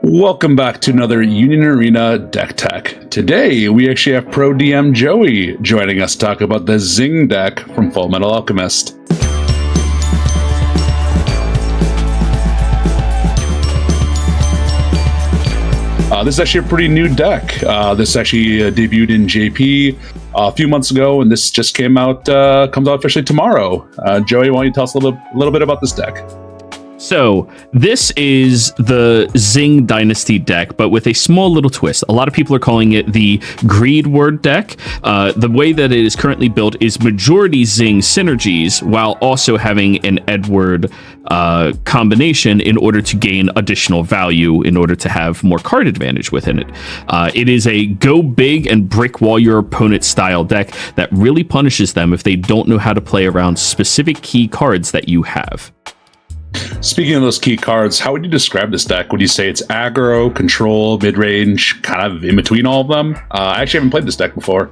Welcome back to another Union Arena Deck Tech. Today, we actually have ProDMJoey joining us to talk about the Xing Deck from Fullmetal Alchemist. This is actually a pretty new deck. This actually debuted in JP a few months ago, and this just comes out officially tomorrow. Joey, why don't you tell us a little bit about this deck? So this is the Xing Dynasty deck, but with a small little twist. A lot of people are calling it the Greed Word deck. The way that it is currently built is majority Xing synergies while also having an Edward combination in order to gain additional value in order to have more card advantage within it. It is a go big and brick wall your opponent style deck that really punishes them if they don't know how to play around specific key cards that you have. Speaking of those key cards, how would you describe this deck? Would you say it's aggro, control, mid-range, kind of in between all of them? I actually haven't played this deck before.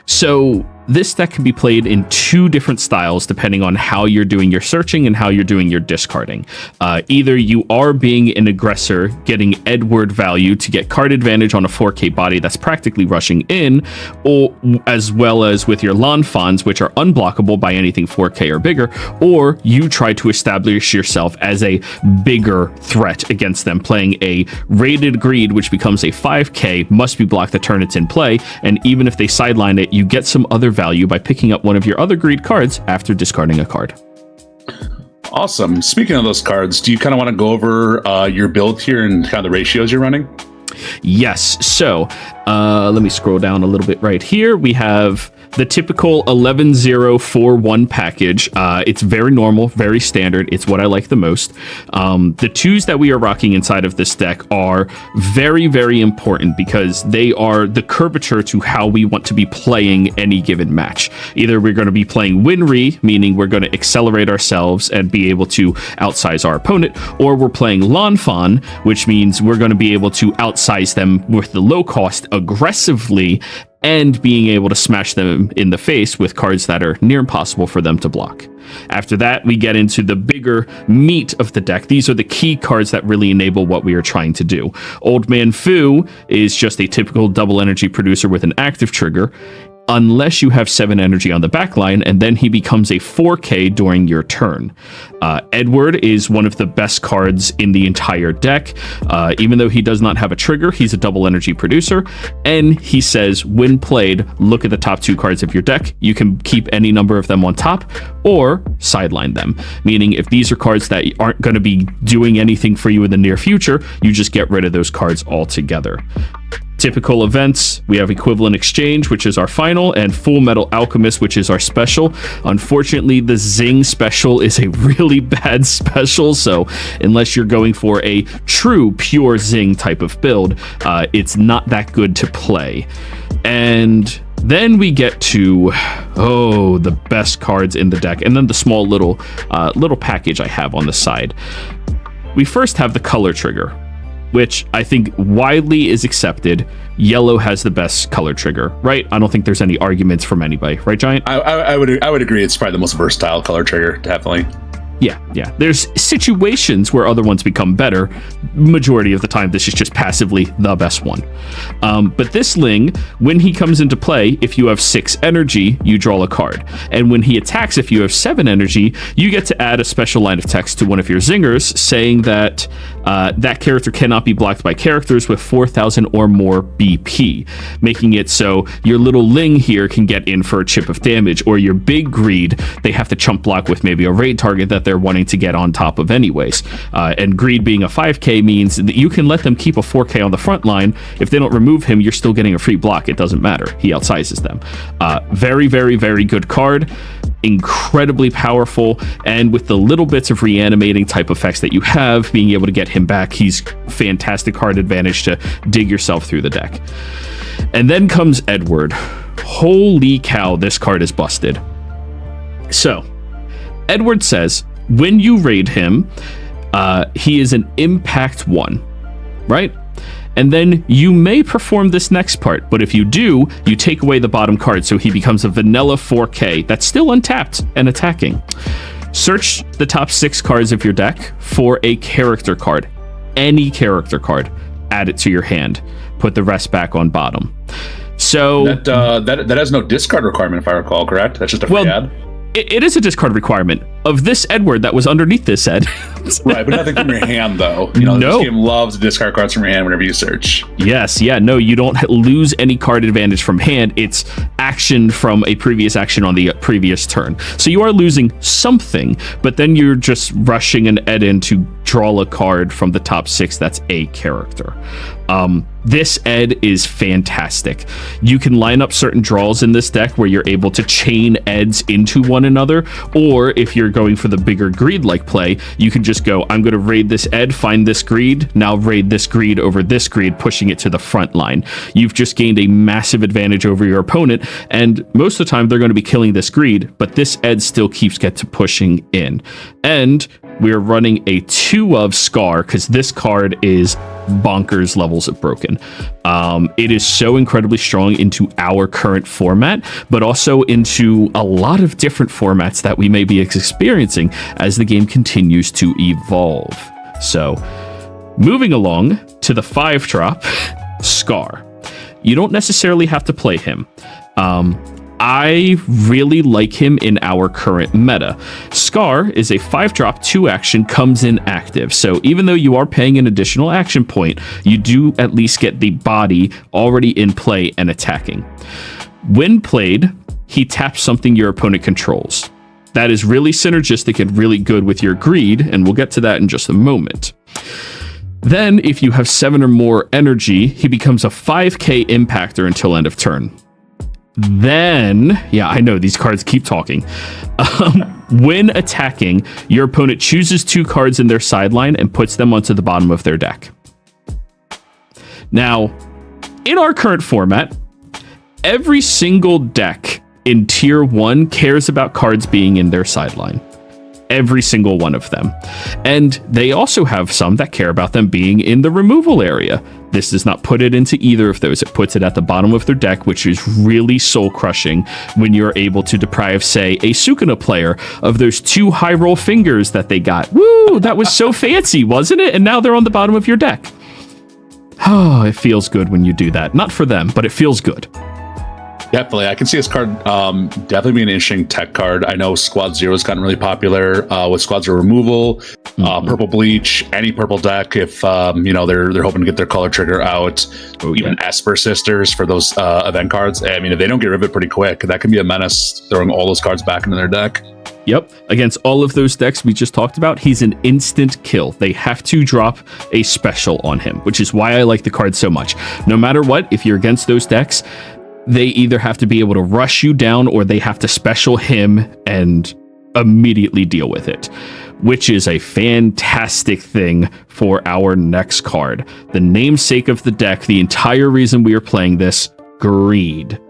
So this deck can be played in two different styles depending on how you're doing your searching and how you're doing your discarding. Either you are being an aggressor, getting Edward value to get card advantage on a 4K body that's practically rushing in, or as well as with your Lan Fans, which are unblockable by anything 4K or bigger, or you try to establish yourself as a bigger threat against them, playing a rated greed, which becomes a 5K, must be blocked the turn it's in play, and even if they sideline it, you get some other value by picking up one of your other greed cards after discarding a card. Awesome. Speaking of those cards, do you kind of want to go over your build here and kind of the ratios you're running? Yes. So let me scroll down a little bit right here. We have the typical 11-0-4-1 package. It's very normal, very standard. It's what I like the most. The twos that we are rocking inside of this deck are very, very important because they are the curvature to how we want to be playing any given match. Either we're going to be playing Winry, meaning we're going to accelerate ourselves and be able to outsize our opponent, or we're playing Lan Fan, which means we're going to be able to outsize them with the low cost aggressively and being able to smash them in the face with cards that are near impossible for them to block. After that, we get into the bigger meat of the deck. These are the key cards that really enable what we are trying to do. Old Man Fu is just a typical double energy producer with an active trigger, unless you have 7 energy on the back line, and then he becomes a 4K during your turn. Edward is one of the best cards in the entire deck. Even though he does not have a trigger, he's a double energy producer, and he says, when played, look at the top 2 cards of your deck. You can keep any number of them on top, or sideline them, meaning if these are cards that aren't going to be doing anything for you in the near future, you just get rid of those cards altogether. Typical events, we have Equivalent Exchange, which is our final, and Fullmetal Alchemist, which is our special. Unfortunately, the Xing special is a really bad special, so unless you're going for a true pure Xing type of build, it's not that good to play. And then we get to, the best cards in the deck, and then the small little package I have on the side. We first have the color trigger, which I think widely is accepted. Yellow has the best color trigger, right? I don't think there's any arguments from anybody, right, Giant? I would agree. It's probably the most versatile color trigger, definitely. Yeah. There's situations where other ones become better. Majority of the time, this is just passively the best one. But this Ling, when he comes into play, if you have 6 energy, you draw a card. And when he attacks, if you have 7 energy, you get to add a special line of text to one of your Zingers saying that that character cannot be blocked by characters with 4,000 or more BP, making it so your little Ling here can get in for a chip of damage, or your big Greed, they have to chump block with maybe a raid target that they're wanting to get on top of anyways. And Greed being a 5K means that you can let them keep a 4K on the front line. If they don't remove him, you're still getting a free block. It doesn't matter. He outsizes them. Very, very, very good card. Incredibly powerful, and with the little bits of reanimating type effects that you have, being able to get him back, he's fantastic card advantage to dig yourself through the deck. And then comes Edward. Holy cow, this card is busted. So, Edward says, when you raid him, he is an impact 1, right? And then you may perform this next part, but if you do, you take away the bottom card, so he becomes a vanilla 4K that's still untapped and attacking. Search the top 6 cards of your deck for a character card. Any character card. add it to your hand. Put the rest back on bottom. So that has no discard requirement, if I recall, correct? That's just a free ad? It is a discard requirement of this Edward that was underneath this Ed. Right, but nothing from your hand, though. No. This game loves to discard cards from your hand whenever you search. Yes, no, you don't lose any card advantage from hand. It's action from a previous action on the previous turn. So you are losing something, but then you're just rushing an Ed in to draw a card from the top 6 that's a character. This Ed is fantastic. You can line up certain draws in this deck where you're able to chain Eds into one another, or if you're going for the bigger greed-like play, you can just go, I'm going to raid this Ed, find this greed, now raid this greed over this greed, pushing it to the front line. You've just gained a massive advantage over your opponent, and most of the time they're going to be killing this greed, but this Ed still keeps pushing in. And we're running a 2 of Scar, because this card is bonkers levels of broken. It is so incredibly strong into our current format, but also into a lot of different formats that we may be experiencing as the game continues to evolve. So, moving along to the 5-drop, Scar. You don't necessarily have to play him. I really like him in our current meta. Scar is a 5-drop 2-action, comes in active. So even though you are paying an additional action point, you do at least get the body already in play and attacking. When played, he taps something your opponent controls. That is really synergistic and really good with your greed, and we'll get to that in just a moment. Then, if you have 7 or more energy, he becomes a 5k impactor until end of turn. Then, I know these cards keep talking. When attacking, your opponent chooses 2 cards in their sideline and puts them onto the bottom of their deck. Now, in our current format, every single deck in Tier 1 cares about cards being in their sideline. Every single one of them. And they also have some that care about them being in the removal area. This does not put it into either of those. It puts it at the bottom of their deck, which is really soul-crushing when you're able to deprive, say, a Sukuna player of those 2 high roll fingers that they got. Woo! That was so fancy, wasn't it? And now they're on the bottom of your deck. Oh, it feels good when you do that. Not for them, but it feels good. Definitely. I can see this card definitely being an interesting tech card. I know Squad Zero has gotten really popular with Squad Zero removal, Purple Bleach, any purple deck if they're hoping to get their color trigger out. Even Esper Sisters for those event cards. I mean, if they don't get rid of it pretty quick, that can be a menace, throwing all those cards back into their deck. Yep. Against all of those decks we just talked about, he's an instant kill. They have to drop a special on him, which is why I like the card so much. No matter what, if you're against those decks, they either have to be able to rush you down or they have to special him and immediately deal with it, which is a fantastic thing for our next card. The namesake of the deck, the entire reason we are playing this, Greed.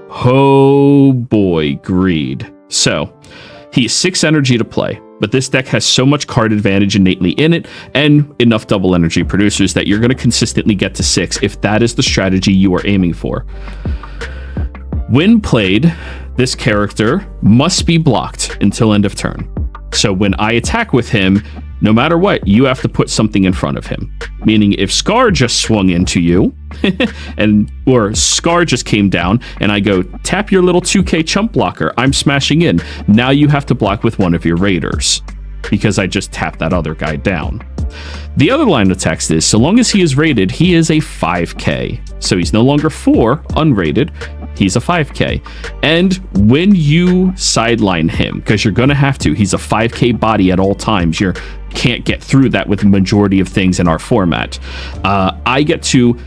Oh boy, Greed. So, he's 6 energy to play, but this deck has so much card advantage innately in it and enough double energy producers that you're going to consistently get to 6 if that is the strategy you are aiming for. When played, this character must be blocked until end of turn. So when I attack with him, no matter what, you have to put something in front of him. Meaning if Scar just swung into you, or Scar just came down, and I go, tap your little 2k chump blocker, I'm smashing in. Now you have to block with one of your raiders, because I just tapped that other guy down. The other line of text is, so long as he is rated, he is a 5k. So he's no longer 4 unrated, he's a 5k. And when you sideline him, because you're going to have to, he's a 5k body at all times. You can't get through that with the majority of things in our format. I get to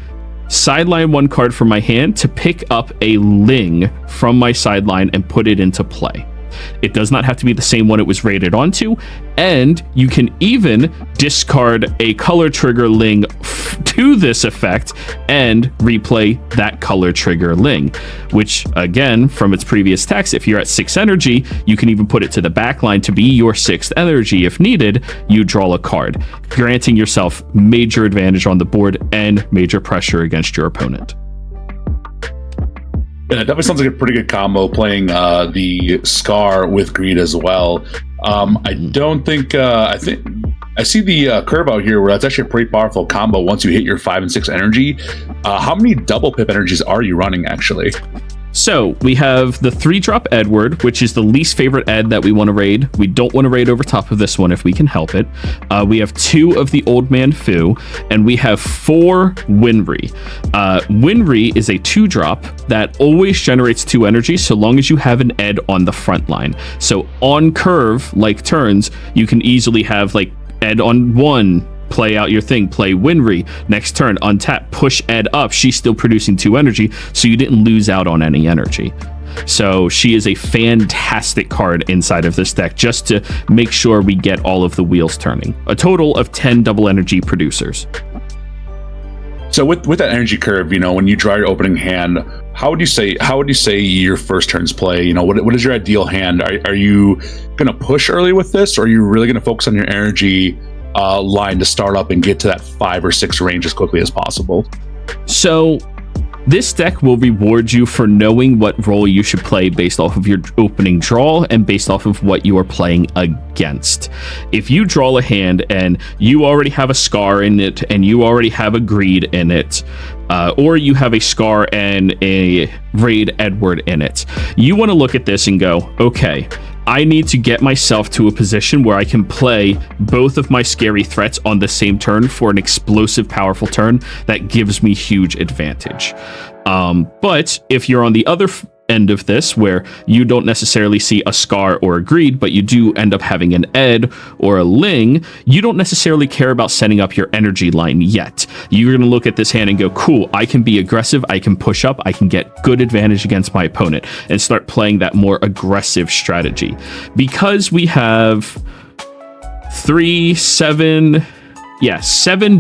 sideline 1 card from my hand to pick up a Ling from my sideline and put it into play. It does not have to be the same one it was rated onto, and you can even discard a color trigger Ling to this effect and replay that color trigger Ling, which again, from its previous text, if you're at 6 energy, you can even put it to the back line to be your 6th energy. If needed, you draw a card, granting yourself major advantage on the board and major pressure against your opponent. Yeah, it definitely sounds like a pretty good combo, playing the Scar with Greed as well. I don't think, I think I see the curve out here where that's actually a pretty powerful combo once you hit your 5 and 6 energy. How many double pip energies are you running, actually? So we have the 3-drop Edward, which is the least favorite Ed that we want to raid. We don't want to raid over top of this one if we can help it. We have 2 of the Old Man Fu, and we have 4 Winry. Winry is a 2-drop that always generates 2 energy so long as you have an Ed on the front line. So on curve, like turns, you can easily have like Ed on 1, play out your thing, play Winry, next turn, untap, push Ed up, she's still producing 2 energy, so you didn't lose out on any energy. So she is a fantastic card inside of this deck, just to make sure we get all of the wheels turning. A total of 10 double energy producers. So with that energy curve, when you draw your opening hand, how would you say your first turns play? What is your ideal hand? Are you going to push early with this, or are you really going to focus on your energy line to start up and get to that 5 or 6 range as quickly as possible? So this deck will reward you for knowing what role you should play based off of your opening draw and based off of what you are playing against. If you draw a hand and you already have a Scar in it and you already have a Greed in it, or you have a Scar and a Raid Edward in it, you want to look at this and go, okay, I need to get myself to a position where I can play both of my scary threats on the same turn for an explosive, powerful turn that gives me huge advantage. But if you're on the other end of this, where you don't necessarily see a Scar or a Greed, but you do end up having an Ed or a Ling, you don't necessarily care about setting up your energy line yet. You're going to look at this hand and go, cool, I can be aggressive, I can push up, I can get good advantage against my opponent, and start playing that more aggressive strategy. Because we have 7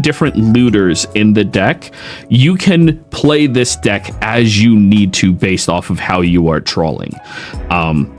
different looters in the deck, you can play this deck as you need to based off of how you are trolling.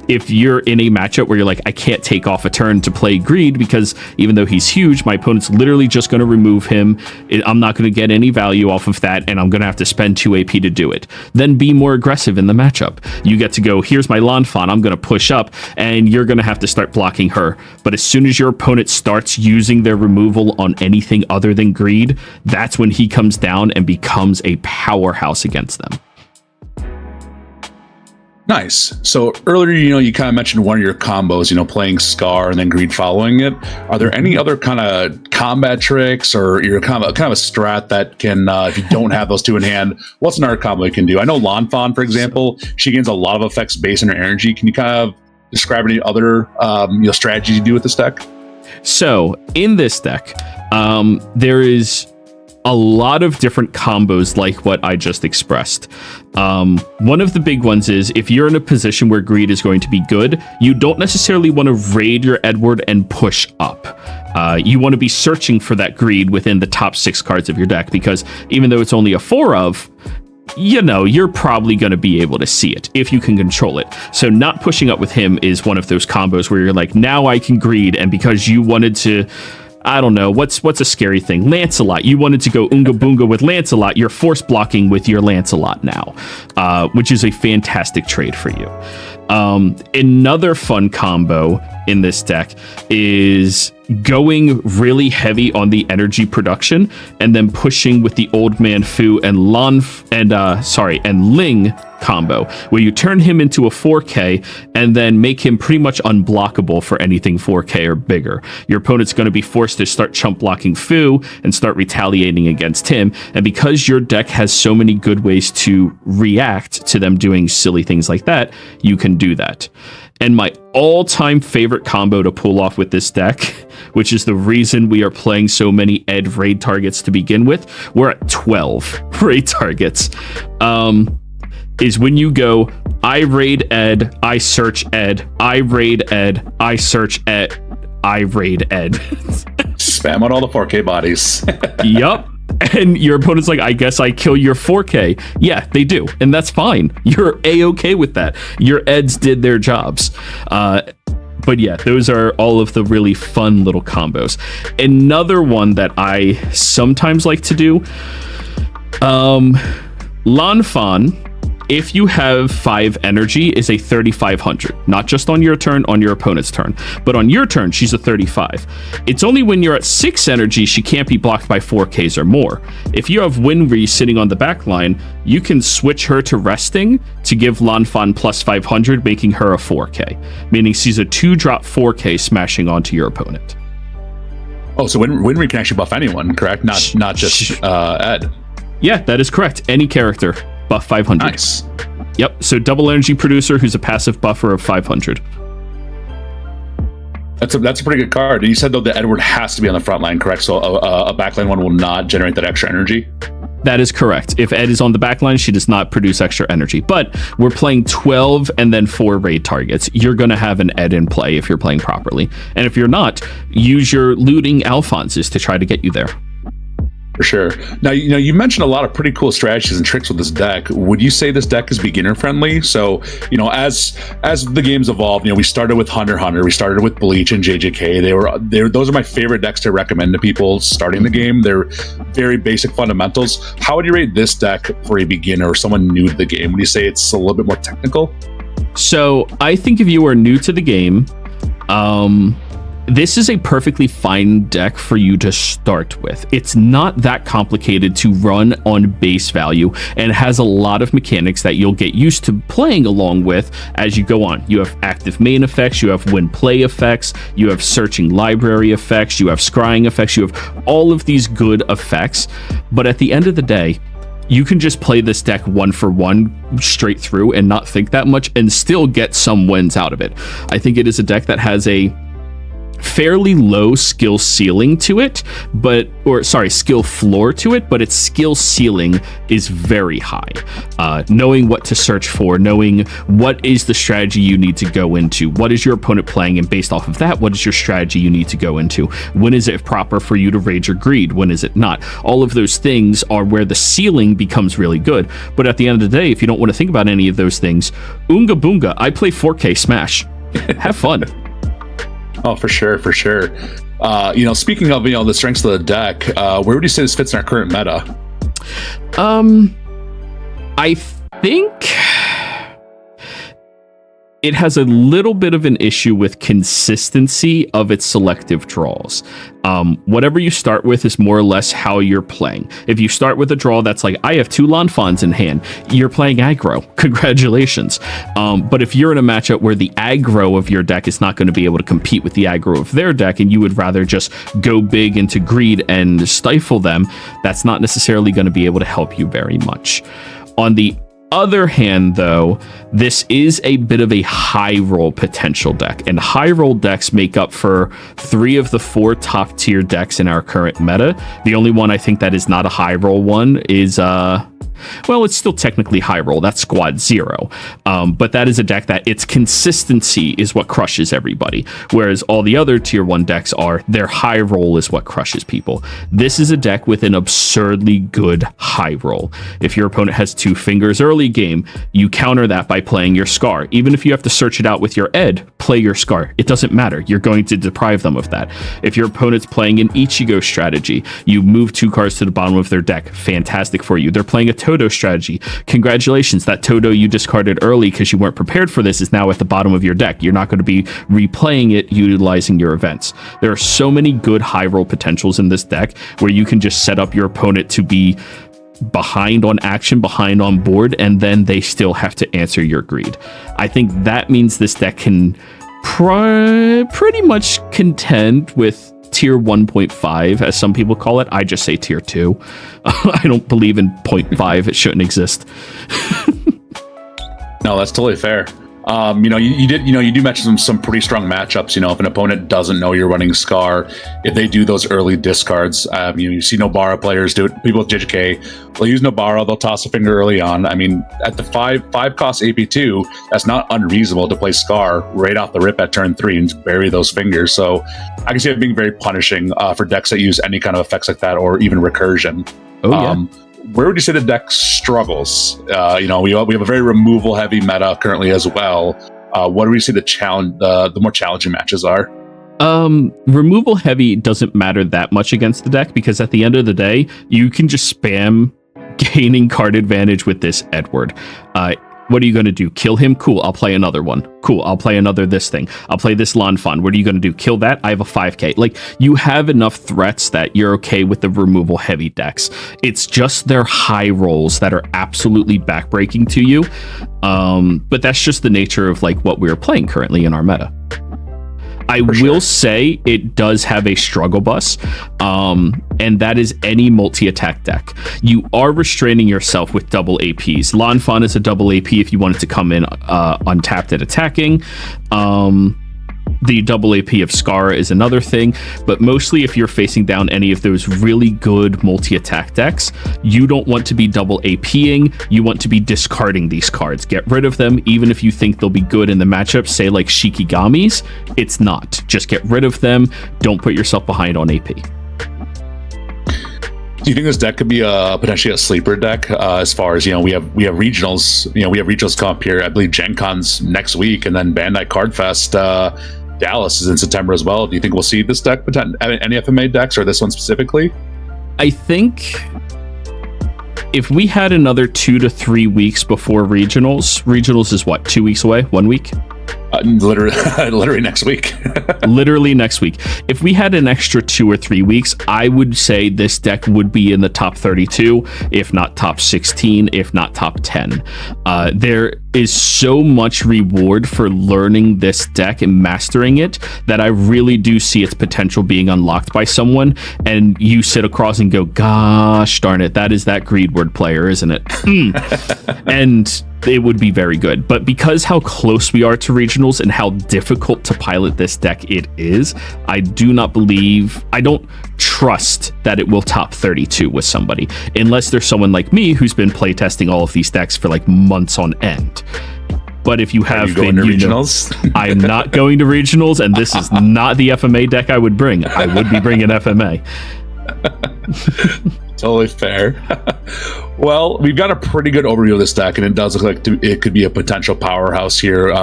If you're in a matchup where you're like, I can't take off a turn to play Greed because even though he's huge, my opponent's literally just going to remove him. I'm not going to get any value off of that, and I'm going to have to spend 2 AP to do it. Then be more aggressive in the matchup. You get to go, here's my Lan Fan, I'm going to push up, and you're going to have to start blocking her. But as soon as your opponent starts using their removal on anything other than Greed, that's when he comes down and becomes a powerhouse against them. Nice. So earlier, you kind of mentioned one of your combos, playing Scar and then Greed following it. Are there any other kind of combat tricks, or you're kind of a strat that can, if you don't have those 2 in hand, what's another combo you can do? I know Lan Fan, for example, she gains a lot of effects based on her energy. Can you kind of describe any other strategies you do with this deck? So in this deck, there is a lot of different combos like what I just expressed. One of the big ones is if you're in a position where Greed is going to be good, you don't necessarily want to raid your Edward and push up. You want to be searching for that Greed within the top 6 cards of your deck, because even though it's only a 4 of, you're probably going to be able to see it if you can control it. So not pushing up with him is one of those combos where you're like, now I can Greed, and because you wanted to, I don't know, what's a scary thing? Lancelot. You wanted to go Oonga Boonga with Lancelot. You're force blocking with your Lancelot now, which is a fantastic trade for you. Another fun combo in this deck is going really heavy on the energy production and then pushing with the Old Man Fu and Ling combo, where you turn him into a 4K and then make him pretty much unblockable for anything 4K or bigger. Your opponent's going to be forced to start chump blocking Fu and start retaliating against him, and because your deck has so many good ways to react to them doing silly things like that, you can do that. And my all-time favorite combo to pull off with this deck, which is the reason we are playing so many Ed raid targets to begin with, we're at 12 raid targets, is when you go, I raid Ed, I search Ed, I raid Ed, I search Ed, I raid Ed. Spam on all the 4K bodies. Yup. And your opponent's like, I guess I kill your 4K. Yeah, they do. And that's fine. You're A-okay with that. Your Eds did their jobs. But yeah, those are all of the really fun little combos. Another one that I sometimes like to do, Lan Fan if you have 5 energy, is a 3,500. Not just on your turn, on your opponent's turn. But on your turn, she's a 35. It's only when you're at 6 energy, she can't be blocked by 4Ks or more. If you have Winry sitting on the back line, you can switch her to resting to give Lan Fan plus 500, making her a 4K. Meaning she's a 2-drop 4K smashing onto your opponent. Oh, so Winry can actually buff anyone, correct? Not just Ed. Yeah, that is correct. Any character, buff 500. Nice. Yep, so double energy producer who's a passive buffer of 500. That's a pretty good card. You said, though, that Edward has to be on the front line, correct? So a backline one will not generate that extra energy? That is correct. If Ed is on the back line, she does not produce extra energy. But we're playing 12 and then 4 raid targets. You're going to have an Ed in play if you're playing properly. And if you're not, use your looting Alphonses to try to get you there. For sure. Now, you mentioned a lot of pretty cool strategies and tricks with this deck. Would you say this deck is beginner friendly? So, as the games evolved, we started with Hunter, we started with Bleach and JJK. Those are my favorite decks to recommend to people starting the game. They're very basic fundamentals. How would you rate this deck for a beginner or someone new to the game? Would you say it's a little bit more technical? So, I think if you are new to the game, this is a perfectly fine deck for you to start with. It's not that complicated to run on base value and has a lot of mechanics that you'll get used to playing along with as you go on. You have active main effects, you have win play effects, you have searching library effects, you have scrying effects, you have all of these good effects. But at the end of the day, you can just play this deck 1-for-1 straight through and not think that much and still get some wins out of it. I think it is a deck that has a fairly low skill ceiling to it, skill floor to it, but its skill ceiling is very high. Knowing what to search for, knowing what is the strategy you need to go into, what is your opponent playing, and based off of that, what is your strategy you need to go into? When is it proper for you to rage or greed? When is it not? All of those things are where the ceiling becomes really good. But at the end of the day, if you don't want to think about any of those things, Oonga Boonga, I play 4K Smash. Have fun. Oh, for sure. Speaking of the strengths of the deck, where would you say this fits in our current meta? I think it has a little bit of an issue with consistency of its selective draws. Whatever you start with is more or less how you're playing. If you start with a draw that's like, I have 2 Lan Fans in hand, you're playing aggro. Congratulations. But if you're in a matchup where the aggro of your deck is not going to be able to compete with the aggro of their deck, and you would rather just go big into greed and stifle them, that's not necessarily going to be able to help you very much. On the other hand, though, this is a bit of a high roll potential deck, and high roll decks make up for 3 of the 4 top tier decks in our current meta. The only one I think that is not a high roll one is it's still technically high roll. That's Squad 0. But that is a deck that its consistency is what crushes everybody. Whereas all the other tier 1 decks their high roll is what crushes people. This is a deck with an absurdly good high roll. If your opponent has 2 fingers early game, you counter that by playing your Scar. Even if you have to search it out with your Ed, play your Scar. It doesn't matter. You're going to deprive them of that. If your opponent's playing an Ichigo strategy, you move 2 cards to the bottom of their deck. Fantastic for you. They're playing a Todo strategy. Congratulations, that Todo you discarded early because you weren't prepared for this is now at the bottom of your deck. You're not going to be replaying it utilizing your events. There are so many good high roll potentials in this deck where you can just set up your opponent to be behind on action, behind on board, and then they still have to answer your greed. I think that means this deck can pretty much contend with tier 1.5, as some people call it. I just say tier 2. I don't believe in 0.5. It shouldn't exist. No, that's totally fair. You do mention some pretty strong matchups. If an opponent doesn't know you're running Scar, if they do those early discards, you see Nobara players do it. People with JJK, they'll use Nobara, they'll toss a finger early on. I mean, at the 5 cost AP2, that's not unreasonable to play Scar right off the rip at turn 3 and bury those fingers. So I can see it being very punishing for decks that use any kind of effects like that, or even recursion. Oh, yeah. Where would you say the deck struggles? We have a very removal heavy meta currently as well. What do we see the more challenging matches are? Removal heavy doesn't matter that much against the deck, because at the end of the day, you can just spam gaining card advantage with this Edward. What are you going to do? Kill him? Cool, I'll play another one. Cool, I'll play another this thing. I'll play this Lan Fan. What are you going to do? Kill that? I have a 5k. Like, you have enough threats that you're okay with the removal heavy decks. It's just their high rolls that are absolutely backbreaking to you. But that's just the nature of like what we're playing currently in our meta. I will say it does have a struggle bus, and that is any multi-attack deck. You are restraining yourself with double APs. Lan Fan is a double AP if you wanted to come in untapped at attacking. The double AP of Scar is another thing, but mostly if you're facing down any of those really good multi-attack decks, you don't want to be double APing, you want to be discarding these cards. Get rid of them, even if you think they'll be good in the matchup, say like Shikigamis, it's not. Just get rid of them, don't put yourself behind on AP. Do you think this deck could be potentially a sleeper deck as far as, we have regionals, we have regionals come up here. I believe Gen Con's next week, and then Bandai Card Fest Dallas is in September as well. Do you think we'll see this deck, any FMA decks, or this one specifically? I think if we had another 2 to 3 weeks before regionals is what, 2 weeks away, 1 week? Literally next week. Literally next week. If we had an extra 2 or 3 weeks, I would say this deck would be in the top 32, if not top 16, if not top 10. There is so much reward for learning this deck and mastering it that I really do see its potential being unlocked by someone, and you sit across and go, gosh darn it, that is that Greedward player, isn't it? And it would be very good. But because how close we are to regionals and how difficult to pilot this deck it is, I don't trust that it will top 32 with somebody, unless there's someone like me who's been playtesting all of these decks for like months on end. But if you have been, regionals? I'm not going to regionals, and this is not the FMA deck I would bring. I would be bringing FMA. Totally fair. Well, we've got a pretty good overview of this deck, and it does look like it could be a potential powerhouse here,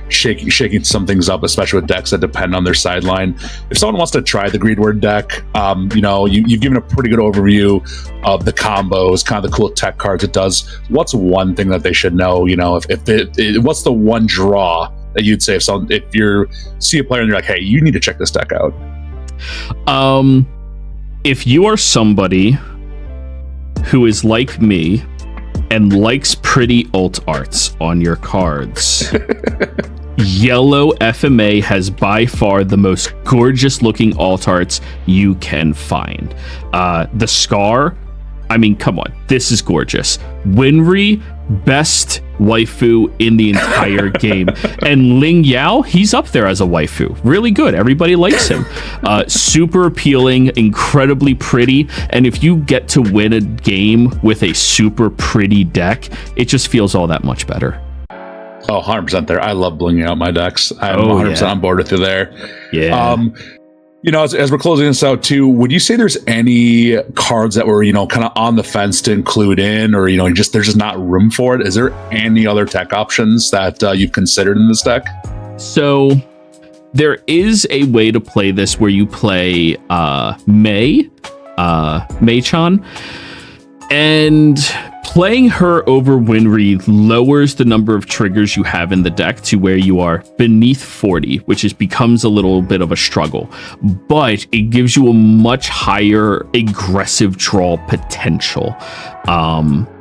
shaking some things up, especially with decks that depend on their sideline. If someone wants to try the Greedward deck, you've given a pretty good overview of the combos, kind of the cool tech cards it does. What's one thing that they should know? What's the one draw that you'd say if you see a player and you're like, hey, you need to check this deck out? If you are somebody who is like me and likes pretty alt arts on your cards, yellow FMA has by far the most gorgeous looking alt arts you can find. The Scar, I mean, come on, this is gorgeous. Winry, best waifu in the entire game. And Ling Yao, he's up there as a waifu. Really good. Everybody likes him. Super appealing, incredibly pretty. And if you get to win a game with a super pretty deck, it just feels all that much better. Oh, 100% there. I love blinging out my decks. I'm 100% on board with you there. Yeah. As we're closing this out too, would you say there's any cards that were, kind of on the fence to include in, or, there's just not room for it? Is there any other tech options that you've considered in this deck? So there is a way to play this where you play Mei-chan, and playing her over Winry lowers the number of triggers you have in the deck to where you are beneath 40, which becomes a little bit of a struggle. But it gives you a much higher aggressive draw potential.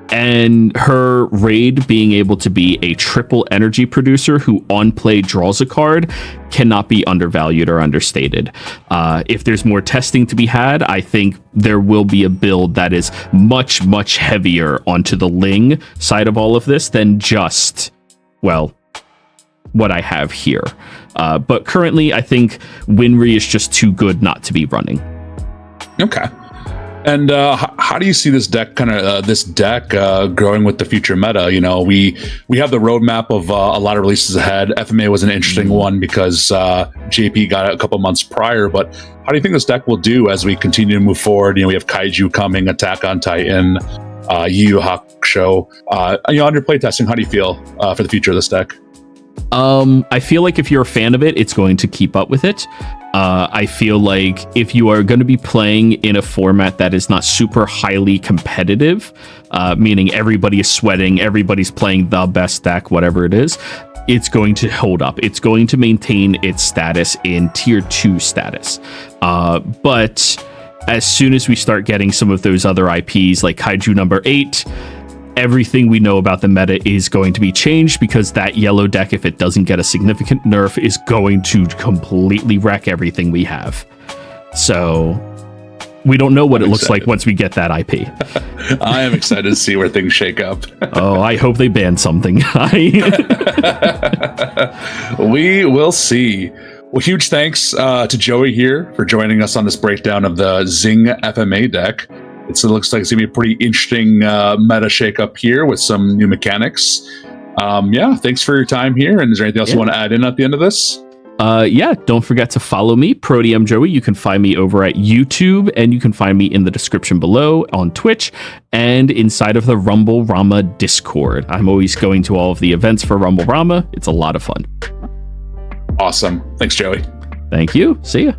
And her raid being able to be a triple energy producer who on play draws a card cannot be undervalued or understated. If there's more testing to be had, I think there will be a build that is much, much heavier onto the Ling side of all of this than just, what I have here. But currently, I think Winry is just too good not to be running. Okay. And how do you see this deck growing with the future meta? We have the roadmap of a lot of releases ahead. FMA was an interesting one because JP got it a couple months prior. But how do you think this deck will do as we continue to move forward? We have Kaiju coming, Attack on Titan, Yu Yu Hakusho. On your playtesting, how do you feel for the future of this deck? I feel like if you're a fan of it, it's going to keep up with it. I feel like if you are going to be playing in a format that is not super highly competitive, meaning everybody is sweating, everybody's playing the best deck, whatever it is, it's going to hold up. It's going to maintain its status in tier 2 status. But as soon as we start getting some of those other IPs like Kaiju number 8, everything we know about the meta is going to be changed, because that yellow deck, if it doesn't get a significant nerf, is going to completely wreck everything we have. So we don't know what it looks like once we get that IP. I am excited to see where things shake up. Oh, I hope they ban something. We will see. Well, huge thanks to Joey here for joining us on this breakdown of the Xing FMA deck. It looks like it's going to be a pretty interesting meta shakeup here with some new mechanics. Yeah, thanks for your time here. And is there anything else you want to add in at the end of this? Yeah, don't forget to follow me, ProDMJoey. You can find me over at YouTube, and you can find me in the description below on Twitch and inside of the Rumble Rama Discord. I'm always going to all of the events for Rumble Rama. It's a lot of fun. Awesome. Thanks, Joey. Thank you. See ya.